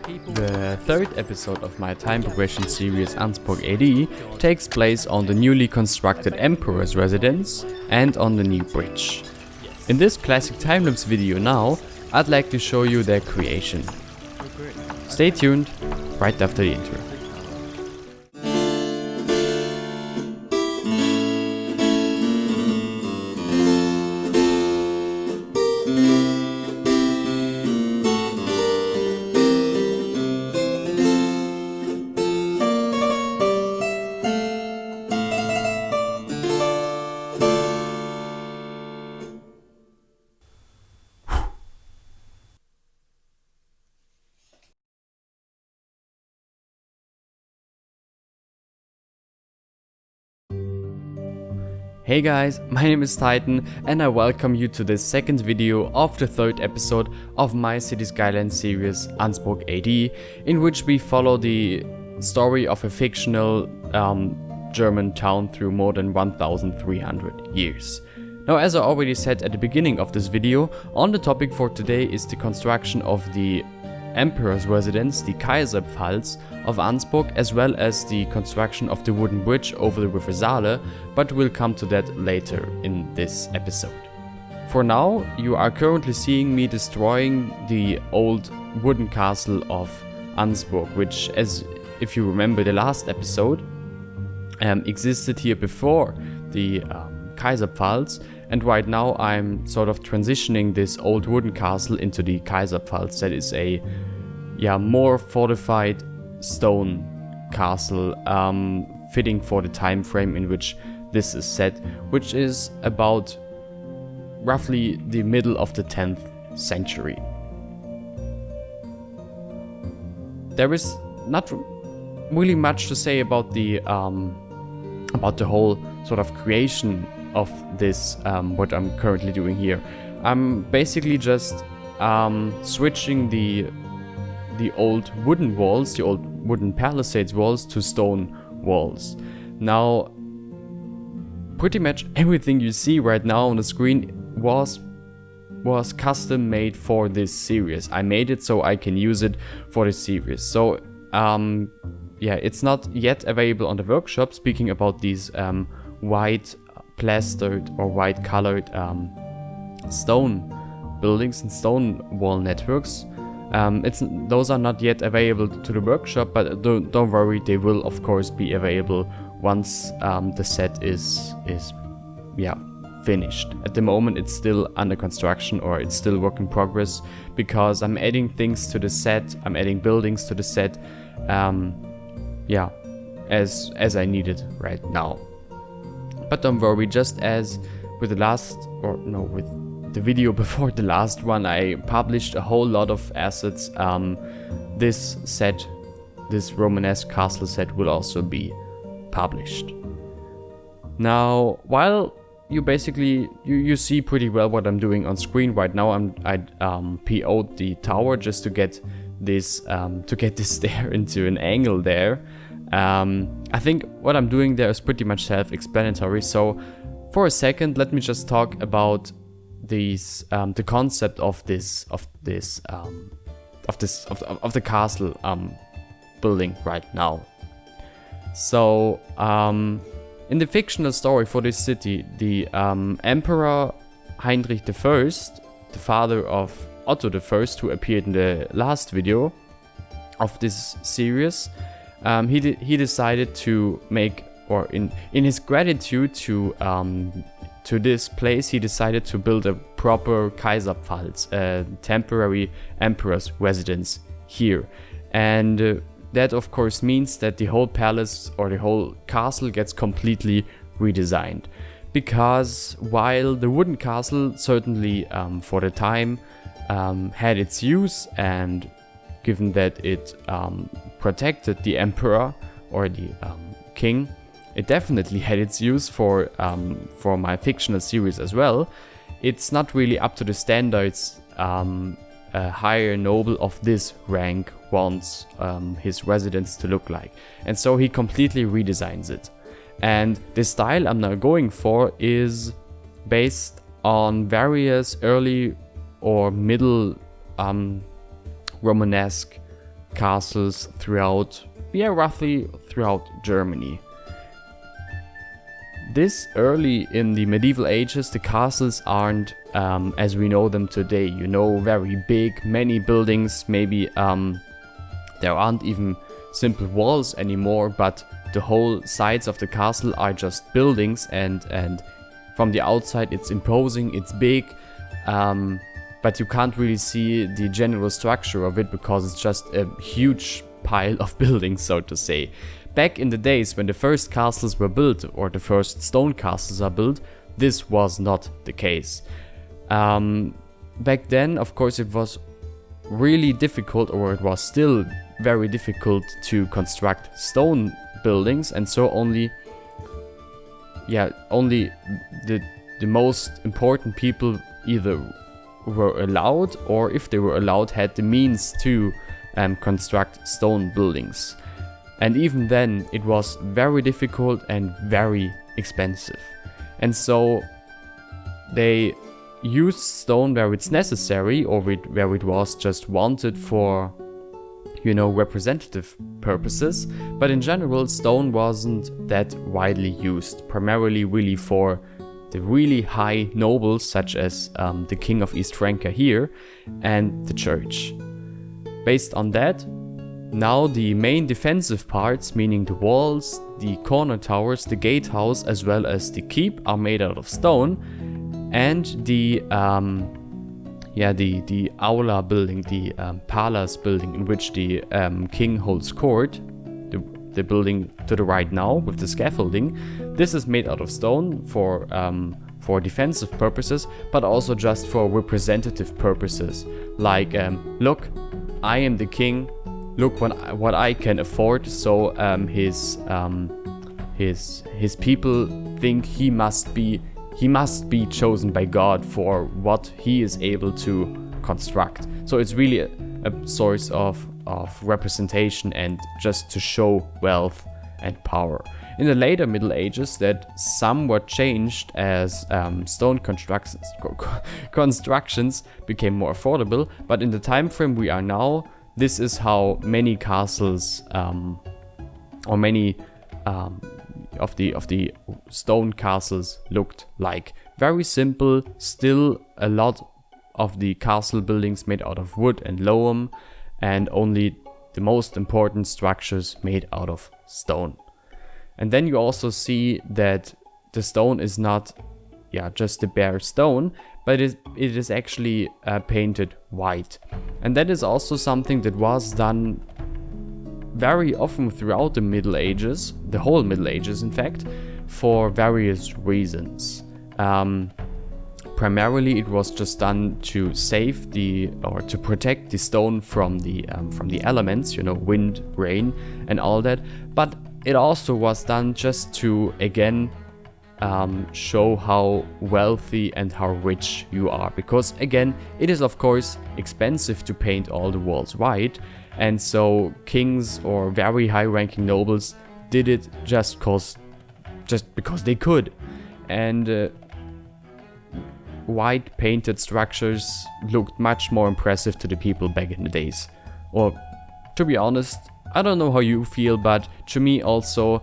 The third episode of my time progression series Ansburg A.D. takes place on the newly constructed Emperor's residence and on the new bridge. In this classic time-lapse video now, I'd like to show you their creation. Stay tuned, right after the intro. Hey guys, my name is Titan and I welcome you to this second video of the third episode of my Cities Skylines series Ansburg A.D, in which we follow the story of a fictional German town through more than 1300 years. Now, as I already said at the beginning of this video, on the topic for today is the construction of the Emperor's residence, the Kaiserpfalz of Ansburg, as well as the construction of the wooden bridge over the River Sala, but we'll come to that later in this episode. For now, you are currently seeing me destroying the old wooden castle of Ansburg, which, as if you remember the last episode, existed here before the Kaiserpfalz, and right now I'm sort of transitioning this old wooden castle into the Kaiserpfalz. That is a more fortified stone castle, fitting for the time frame in which this is set, which is about roughly the middle of the 10th century. There is not really much to say about the whole sort of creation of this, what I'm currently doing here. I'm basically just switching the old wooden walls, the old wooden palisades walls, to stone walls. Now, pretty much everything you see right now on the screen was custom made for this series. I made it so I can use it for this series. So it's not yet available on the workshop. Speaking about these white plastered or white colored stone buildings and stone wall networks, those are not yet available to the workshop, but don't worry, they will of course be available once the set is finished. At the moment it's still under construction, or it's still work in progress, because I'm adding things to the set, I'm adding buildings to the set, as I need it right now. But don't worry, just as with the video before the last one, I published a whole lot of assets. This set, this Romanesque castle set, will also be published. Now, while you basically you see pretty well what I'm doing on screen right now, I PO'd the tower just to get this stair into an angle there. I think what I'm doing there is pretty much self-explanatory. So, for a second, let me just talk about the concept of the castle building right now. So, in the fictional story for this city, the Emperor Heinrich I, the father of Otto the Great, who appeared in the last video of this series, he decided to make, or in his gratitude to this place, he decided to build a proper Kaiserpfalz, a temporary emperor's residence here. And that of course means that the whole palace or the whole castle gets completely redesigned. Because while the wooden castle certainly for the time had its use, and given that it protected the emperor or the king, it definitely had its use for my fictional series as well. It's not really up to the standards a higher noble of this rank wants his residence to look like. And so he completely redesigns it. And the style I'm now going for is based on various early or middle Romanesque castles throughout, roughly throughout Germany. This early in the medieval ages, the castles aren't as we know them today, you know, very big, many buildings, maybe there aren't even simple walls anymore, but the whole sides of the castle are just buildings, and from the outside it's imposing, it's big, but you can't really see the general structure of it because it's just a huge pile of buildings, so to say. Back in the days when the first castles were built, or the first stone castles are built, this was not the case. Back then, of course, it was really difficult, or it was still very difficult to construct stone buildings, and so only the most important people either were allowed, or if they were allowed, had the means to construct stone buildings. And even then, it was very difficult and very expensive. And so they used stone where it's necessary, or where it was just wanted for, you know, representative purposes. But in general, stone wasn't that widely used, primarily really for the really high nobles, such as the King of East Francia here, and the church. Based on that, now the main defensive parts, meaning the walls, the corner towers, the gatehouse, as well as the keep, are made out of stone, and the aula building, the palace building in which the king holds court, the building to the right now with the scaffolding, this is made out of stone for defensive purposes, but also just for representative purposes. Like, look, I am the king. Look what I can afford. So his people think he must be chosen by God for what he is able to construct. So it's really a source of representation and just to show wealth and power. In the later Middle Ages, that somewhat changed as stone constructions became more affordable. But in the time frame we are now, this is how many castles, or many of the stone castles looked like. Very simple, still a lot of the castle buildings made out of wood and loam, and only the most important structures made out of stone. And then you also see that the stone is not just a bare stone, but it is actually painted white. And that is also something that was done very often throughout the Middle Ages, the whole Middle Ages in fact, for various reasons. Primarily it was just done to save or to protect the stone from the elements, you know, wind, rain and all that. But it also was done just to, again, show how wealthy and how rich you are, because again, it is of course expensive to paint all the walls white, and so kings or very high-ranking nobles did it just because they could. And white painted structures looked much more impressive to the people back in the days. Or, to be honest, I don't know how you feel, but to me also,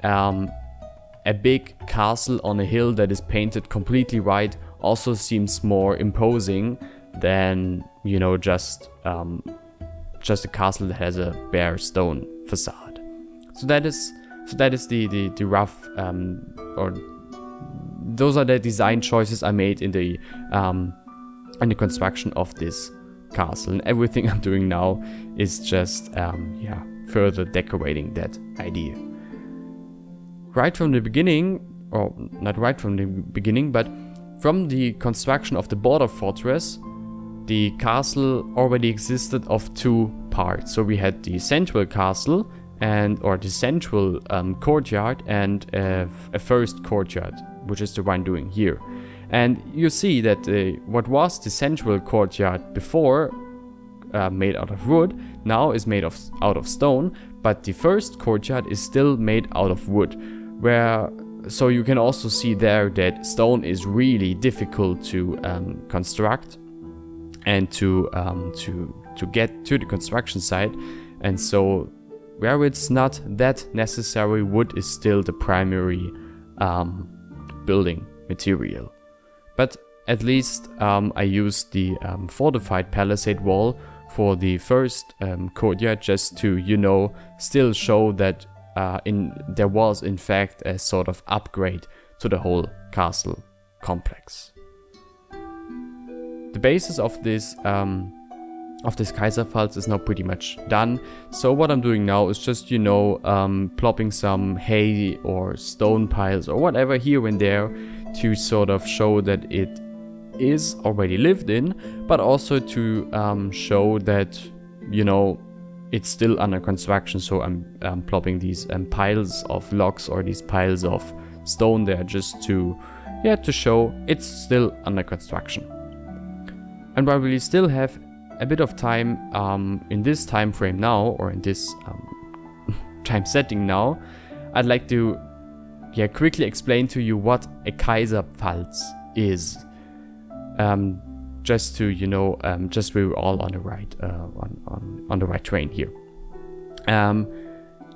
a big castle on a hill that is painted completely white also seems more imposing than, you know, just a castle that has a bare stone facade. So that is the rough, or those are the design choices I made in the construction of this castle, and everything I'm doing now is just further decorating that idea. Right from the beginning, or not right from the beginning, but from the construction of the border fortress, the castle already existed of two parts. So we had the central castle or the central courtyard, and a first courtyard, which is the one doing here. And you see that what was the central courtyard before, made out of wood, now is made out of stone, but the first courtyard is still made out of wood. So you can also see there that stone is really difficult to construct and to get to the construction site. and so where it's not that necessary, wood is still the primary building material. But at least I used the fortified palisade wall for the first courtyard, just to, you know, still show that there was in fact a sort of upgrade to the whole castle complex. The basis of this Kaiserpfalz is now pretty much done. So what I'm doing now is just, you know, plopping some hay or stone piles or whatever here and there to sort of show that it is already lived in, but also to show that, you know, it's still under construction. So I'm plopping these piles of logs or these piles of stone there just to show it's still under construction. And while we still have a bit of time in this time frame now, or in this time setting now, I'd like to quickly explain to you what a Kaiserpfalz is. Just to, you know, just we were all on the right on the right train here.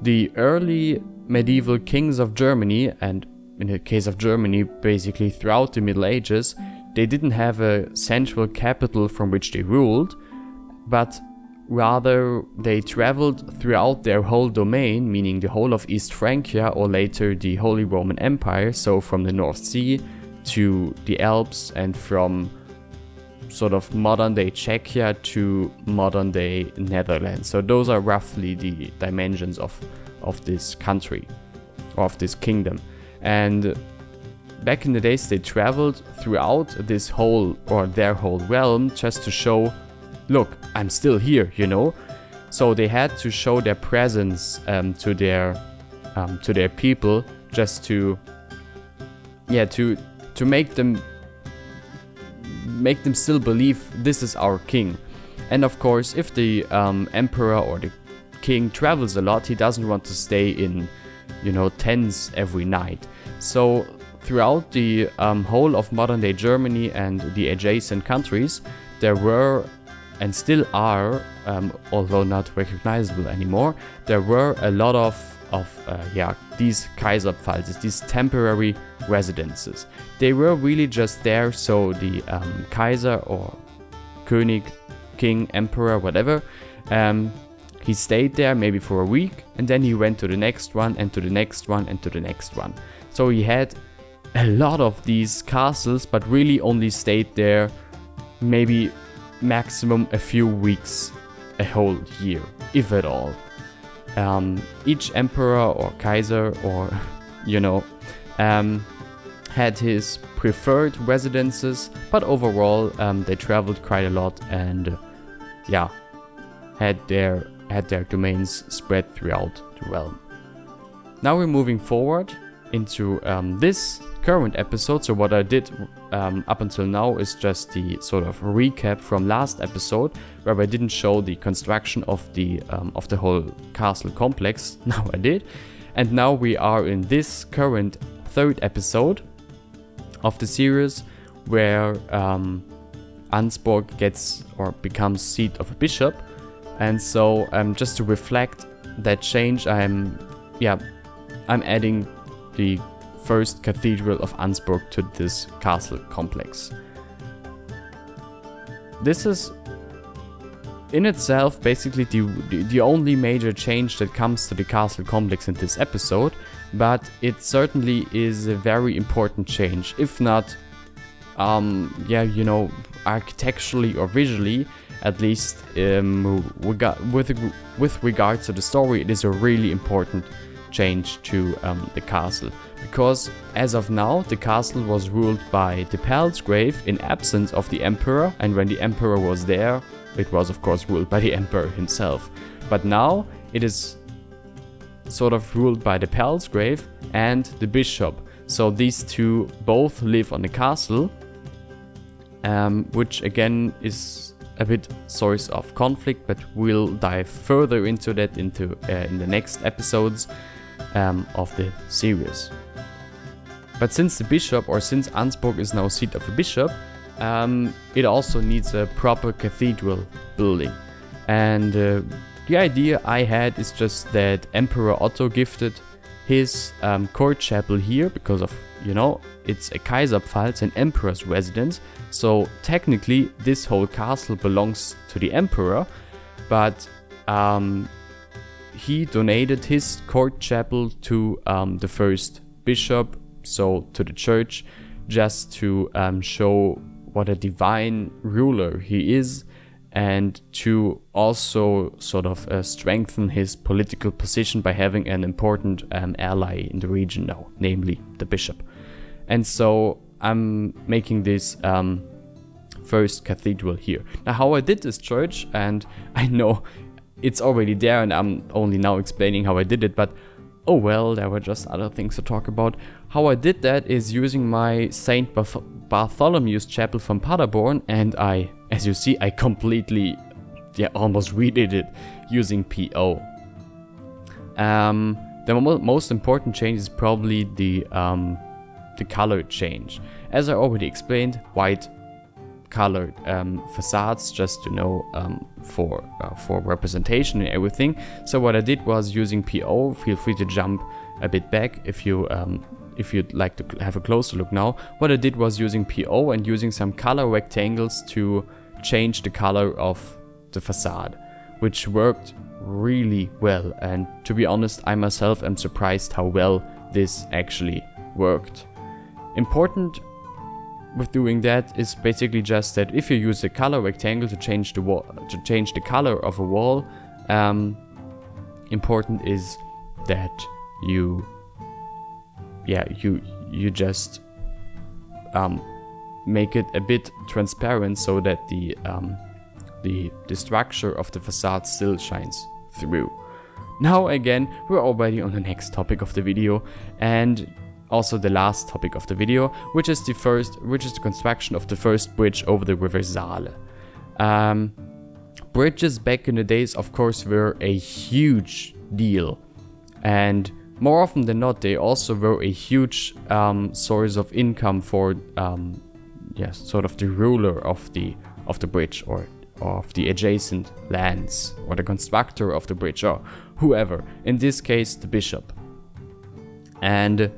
The early medieval kings of Germany, and in the case of Germany, basically throughout the Middle Ages, they didn't have a central capital from which they ruled, but rather they traveled throughout their whole domain, meaning the whole of East Francia or later the Holy Roman Empire, so from the North Sea to the Alps and from sort of modern day Czechia to modern day Netherlands. So those are roughly the dimensions of this country, or of this kingdom. And back in the days they traveled throughout this whole, or their whole realm, just to show, look, I'm still here, you know. So they had to show their presence to their people, just to make them still believe this is our king. And of course, if the emperor or the king travels a lot, he doesn't want to stay in, you know, tents every night. So throughout the whole of modern day Germany and the adjacent countries, there were, and still are, although not recognizable anymore, there were a lot of these Kaiserpfalzes, these temporary residences. They were really just there, so the Kaiser or König, King, Emperor, whatever, he stayed there maybe for a week, and then he went to the next one, and to the next one, and to the next one. So he had a lot of these castles, but really only stayed there maybe maximum a few weeks, a whole year, if at all. Each emperor or Kaiser, or, you know, had his preferred residences, but overall they traveled quite a lot and had their domains spread throughout the realm. Now we're moving forward into this current episode. So what I did up until now is just the sort of recap from last episode, where I didn't show the construction of the whole castle complex. Now I did, and now we are in this current third episode of the series, where Ansburg gets or becomes seat of a bishop. And so just to reflect that change, I'm adding the first cathedral of Ansburg to this castle complex. This is in itself basically the only major change that comes to the castle complex in this episode, but it certainly is a very important change, if not architecturally or visually, at least with regards to the story. It is a really important change to the castle, because as of now the castle was ruled by the Palsgrave in absence of the emperor, and when the emperor was there, it was of course ruled by the emperor himself. But now it is sort of ruled by the Palsgrave and the bishop. So these two both live on the castle, which again is a bit source of conflict, but we'll dive further into that in the next episodes of the series. But since since Ansburg is now seat of a bishop, it also needs a proper cathedral building. And The idea I had is just that Emperor Otto gifted his court chapel here because of, you know, it's a Kaiserpfalz, an emperor's residence. So technically this whole castle belongs to the emperor, but he donated his court chapel to the first bishop, so to the church, just to show what a divine ruler he is, and to also sort of strengthen his political position by having an important ally in the region now, namely the bishop. And so I'm making this first cathedral here. Now, how I did this church, and I know it's already there and I'm only now explaining how I did it, but oh well, there were just other things to talk about. How I did that is using my Saint Bartholomew's chapel from Paderborn, and as you see, I completely, almost redid it using PO. The most important change is probably the color change. As I already explained, white colored facades, just to know, for representation and everything. So what I did was using PO. Feel free to jump a bit back if you'd like to have a closer look now. What I did was using PO and using some color rectangles to change the color of the facade, which worked really well. And to be honest, I myself am surprised how well this actually worked. Important with doing that is basically just that if you use the color rectangle to change the color of a wall, important is that you just make it a bit transparent so that the structure of the facade still shines through. Now again, we're already on the next topic of the video, and also the last topic of the video, which is the construction of the first bridge over the River Sala. Bridges back in the days, of course, were a huge deal, and more often than not, they also were a huge source of income for, sort of the ruler of the bridge, or of the adjacent lands, or the constructor of the bridge, or whoever. In this case, the bishop. And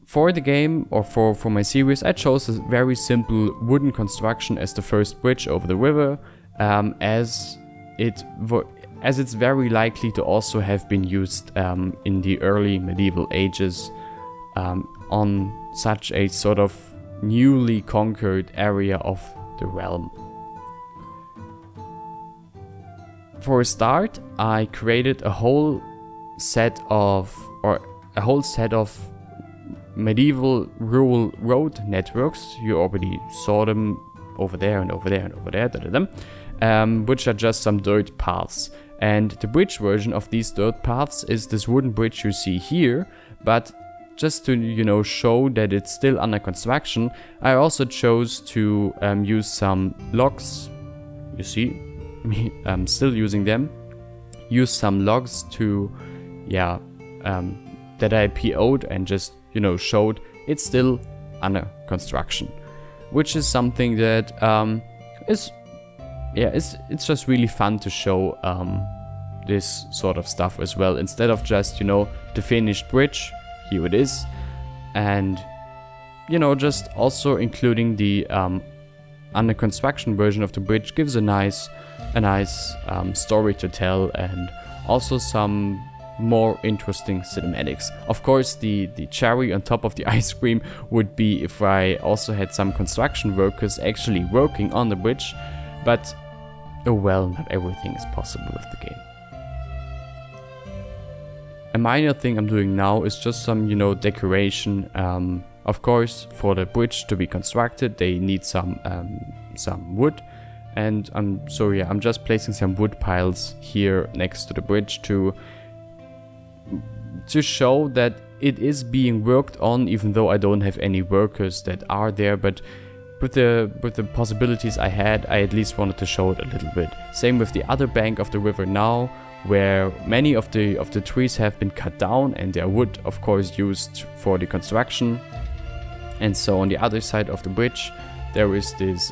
for the game, or for my series, I chose a very simple wooden construction as the first bridge over the river, as it's very likely to also have been used in the early medieval ages on such a sort of newly conquered area of the realm. For a start, I created a whole set of medieval rural road networks. You already saw them over there and over there and over there, which are just some dirt paths. And the bridge version of these dirt paths is this wooden bridge you see here, but just to show that it's still under construction, I also chose to use some logs. You see me still using them. Use some logs to that I PO'd and just showed it's still under construction, which is something that it's just really fun to show this sort of stuff as well, instead of just the finished bridge. Here it is, and just also including the under construction version of the bridge gives a nice story to tell, and also some more interesting cinematics. Of course, the cherry on top of the ice cream would be if I also had some construction workers actually working on the bridge, but oh well, not everything is possible with the game. A minor thing I'm doing now is just some decoration. Of course, for the bridge to be constructed, they need some wood, and I'm just placing some wood piles here next to the bridge to show that it is being worked on, even though I don't have any workers that are there. But with the possibilities I had, I at least wanted to show it a little bit. Same with the other bank of the river now, where many of the trees have been cut down and their wood, of course, used for the construction. And so on the other side of the bridge, there is this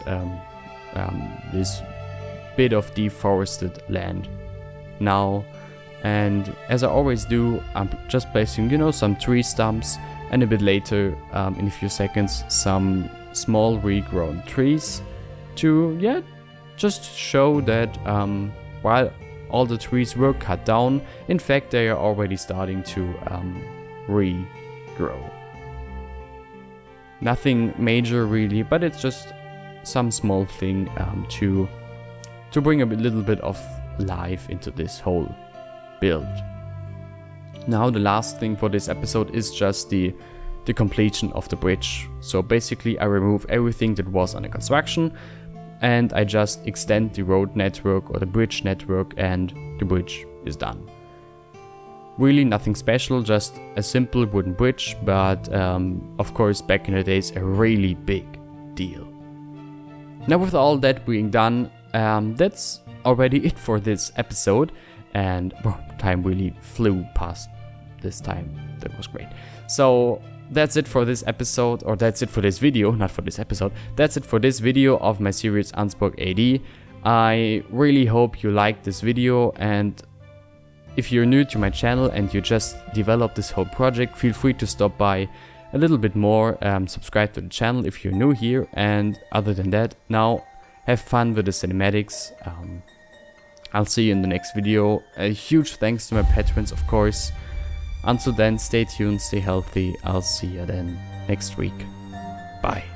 bit of deforested land now. And as I always do, I'm just placing, you know, some tree stumps, and a bit later, in a few seconds, some small regrown trees to, yeah, just show that while all the trees were cut down, in fact they are already starting to regrow. Nothing major really, but it's just some small thing to bring a little bit of life into this whole build. Now the last thing for this episode is just the completion of the bridge. So basically I remove everything that was under construction and I just extend the road network or the bridge network, and the bridge is done. Really nothing special, just a simple wooden bridge, but of course back in the days a really big deal. Now with all that being done, that's already it for this episode, and time really flew past this time. That was great. So that's it for this episode, or that's it for this video, not for this episode. That's it for this video of my series Ansburg A.D. I really hope you liked this video, and if you're new to my channel and you just developed this whole project, feel free to stop by a little bit more, subscribe to the channel if you're new here, and other than that, now have fun with the cinematics. I'll see you in the next video. A huge thanks to my patrons, of course. Until then, stay tuned, stay healthy. I'll see you then next week. Bye.